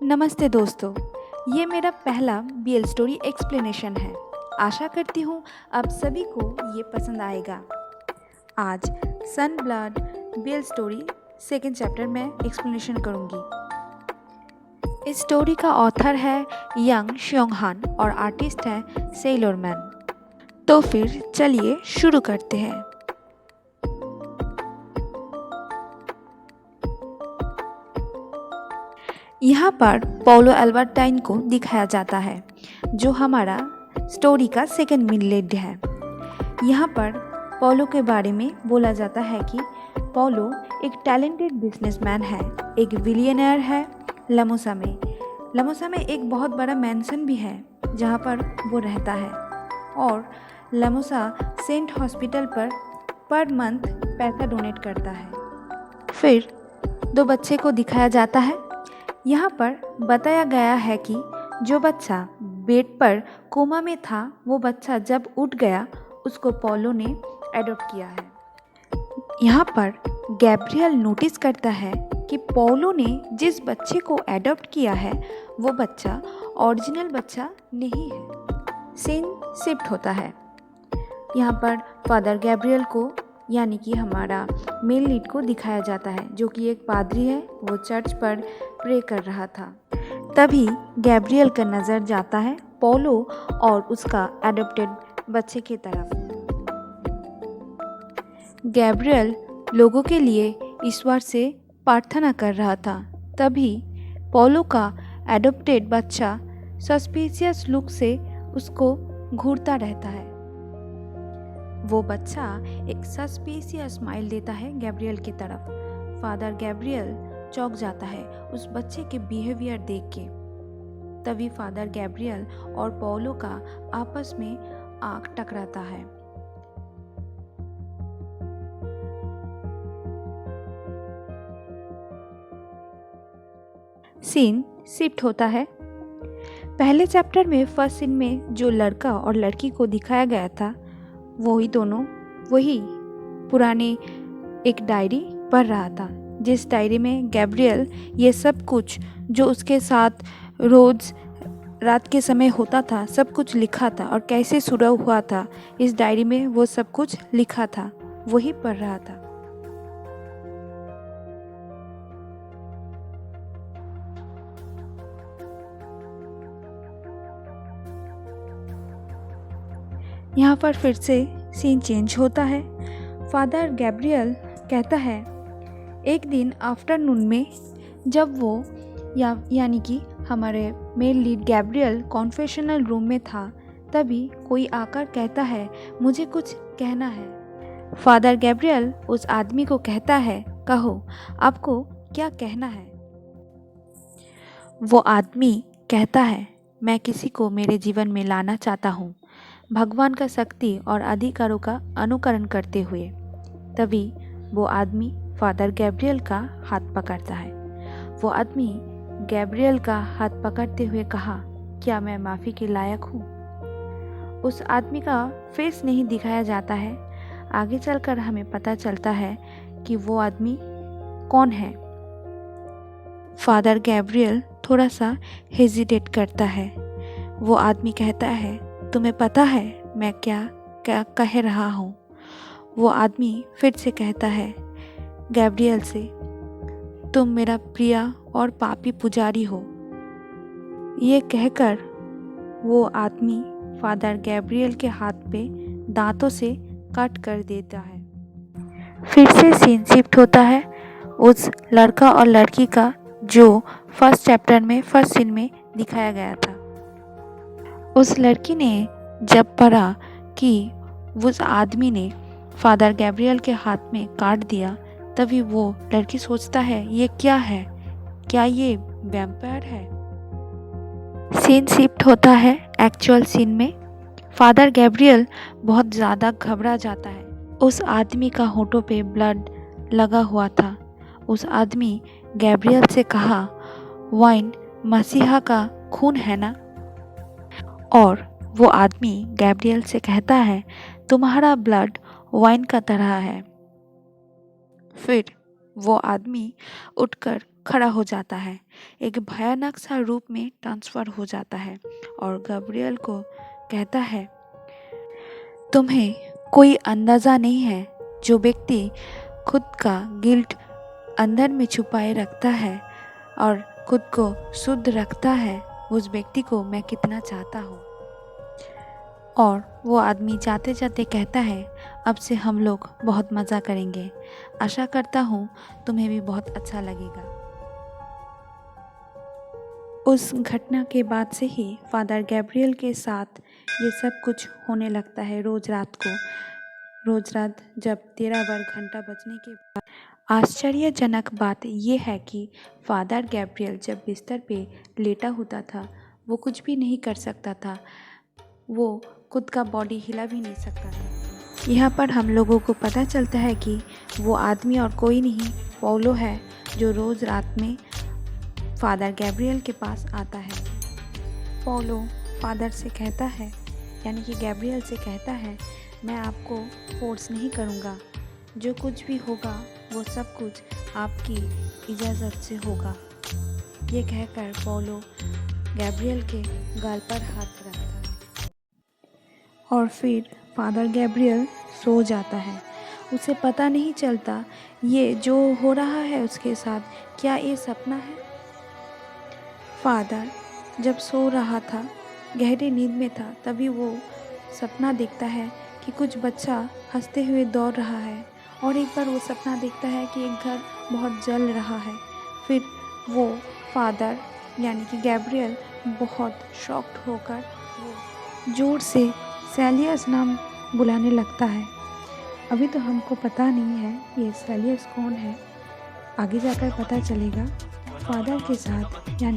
नमस्ते दोस्तों, ये मेरा पहला बीएल स्टोरी एक्सप्लेनेशन है। आशा करती हूँ आप सभी को ये पसंद आएगा। आज sun blood BL story second chapter में एक्सप्लेनेशन करूँगी। इस स्टोरी का ऑथर है यंग श्योंगहान और आर्टिस्ट है सेलर मैन। तो फिर चलिए शुरू करते हैं। यहाँ पर पॉलो एल्बर्टाइन को दिखाया जाता है, जो हमारा स्टोरी का सेकंड मेन लीड है। यहाँ पर पॉलो के बारे में बोला जाता है कि पॉलो एक टैलेंटेड बिजनेसमैन है, एक बिलियनर है लमोसा में। लमोसा में एक बहुत बड़ा मैंसन भी है जहाँ पर वो रहता है, और लमोसा सेंट हॉस्पिटल पर मंथ पैसा डोनेट करता है। फिर 2 बच्चे को दिखाया जाता है। यहाँ पर बताया गया है कि जो बच्चा बेड पर कोमा में था, वो बच्चा जब उठ गया उसको पॉलो ने एडॉप्ट किया है। यहाँ पर गैब्रियल नोटिस करता है कि पॉलो ने जिस बच्चे को एडॉप्ट किया है वो बच्चा ओरिजिनल बच्चा नहीं है। सीन शिफ्ट होता है। यहाँ पर फादर गैब्रियल को यानी कि हमारा मेन लीड को दिखाया जाता है, जो कि एक पादरी है। वो चर्च पर प्रे कर रहा था। तभी गैब्रियल का नज़र जाता है पॉलो और उसका एडॉप्टेड बच्चे की तरफ। गैब्रियल लोगों के लिए ईश्वर से प्रार्थना कर रहा था। तभी पॉलो का एडॉप्टेड बच्चा सस्पिशियस लुक से उसको घूरता रहता है। वो बच्चा एक सस्पिशियस स्माइल देता है गैब्रियल की तरफ। फादर गैब्रियल चौंक जाता है उस बच्चे के बिहेवियर देख के। तभी फादर गैब्रियल और पॉलो का आपस में आंख टकराता है। सीन शिफ्ट होता है। पहले चैप्टर में फर्स्ट सीन में जो लड़का और लड़की को दिखाया गया था, वही पुराने एक डायरी पढ़ रहा था, जिस डायरी में गैब्रियल ये सब कुछ जो उसके साथ रोज़ रात के समय होता था सब कुछ लिखा था, और कैसे शुरू हुआ था इस डायरी में वो सब कुछ लिखा था, वही पढ़ रहा था। यहाँ पर फिर से सीन चेंज होता है। फादर गैब्रियल कहता है एक दिन आफ्टरनून में जब वो यानी कि हमारे मेन लीड गैब्रियल कॉन्फेशनल रूम में था, तभी कोई आकर कहता है मुझे कुछ कहना है। फादर गैब्रियल उस आदमी को कहता है कहो आपको क्या कहना है। वो आदमी कहता है मैं किसी को मेरे जीवन में लाना चाहता हूँ, भगवान का शक्ति और अधिकारों का अनुकरण करते हुए। तभी वो आदमी फादर गैब्रियल का हाथ पकड़ता है। वो आदमी गैब्रियल का हाथ पकड़ते हुए कहा क्या मैं माफ़ी के लायक हूँ। उस आदमी का फेस नहीं दिखाया जाता है। आगे चलकर हमें पता चलता है कि वो आदमी कौन है। फादर गैब्रियल थोड़ा सा हेजिटेट करता है। वो आदमी कहता है तुम्हें पता है मैं क्या क्या कह रहा हूँ। वो आदमी फिर से कहता है गैब्रियल से तुम मेरा प्रिय और पापी पुजारी हो। ये कहकर वो आदमी फादर गैब्रियल के हाथ पे दांतों से काट कर देता है। फिर से सीन शिफ्ट होता है उस लड़का और लड़की का, जो फर्स्ट चैप्टर में फर्स्ट सीन में दिखाया गया था। उस लड़की ने जब पढ़ा कि उस आदमी ने फादर गैब्रियल के हाथ में काट दिया, तभी वो लड़की सोचता है ये क्या है, क्या ये वैम्पायर है। सीन शिफ्ट होता है एक्चुअल सीन में। फादर गैब्रियल बहुत ज़्यादा घबरा जाता है। उस आदमी का होठों पे ब्लड लगा हुआ था। उस आदमी गैब्रियल से कहा वाइन मसीहा का खून है ना। और वो आदमी गैब्रियल से कहता है तुम्हारा ब्लड वाइन का तरह है। फिर वो आदमी उठकर खड़ा हो जाता है, एक भयानक सा रूप में ट्रांसफ़र हो जाता है और गैब्रियल को कहता है, तुम्हें कोई अंदाज़ा नहीं है, जो व्यक्ति खुद का गिल्ट अंदर में छुपाए रखता है और खुद को शुद्ध रखता है, उस व्यक्ति को मैं कितना चाहता हूँ। और वो आदमी जाते जाते कहता है, अब से हम लोग बहुत मज़ा करेंगे, आशा करता हूँ तुम्हें भी बहुत अच्छा लगेगा। उस घटना के बाद से ही फादर गैब्रियल के साथ ये सब कुछ होने लगता है। रोज़ रात जब 13 बार घंटा बजने के बाद आश्चर्यजनक बात यह है कि फादर गैब्रियल जब बिस्तर पे लेटा होता था, वो कुछ भी नहीं कर सकता था, वो खुद का बॉडी हिला भी नहीं सकता था। यहाँ पर हम लोगों को पता चलता है कि वो आदमी और कोई नहीं, पौलो है, जो रोज़ रात में फादर गैब्रियल के पास आता है। पौलो फादर से कहता है, यानी कि गैब्रियल से कहता है, मैं आपको फोर्स नहीं करूँगा, जो कुछ भी होगा वो सब कुछ आपकी इजाज़त से होगा। ये कहकर पौलो गैब्रियल के गाल पर हाथ रखता है और फिर फादर गैब्रियल सो जाता है। उसे पता नहीं चलता ये जो हो रहा है उसके साथ, क्या ये सपना है। फादर जब सो रहा था, गहरी नींद में था, तभी वो सपना देखता है कि कुछ बच्चा हंसते हुए दौड़ रहा है और एक बार वो सपना देखता है कि एक घर बहुत जल रहा है। फिर वो फादर यानी कि गैब्रियल बहुत शॉक्ड होकर वो ज़ोर से सेलियस नाम बुलाने लगता है। अभी तो हमको पता नहीं है ये सेलियस कौन है, आगे जाकर पता चलेगा। फादर के साथ यानी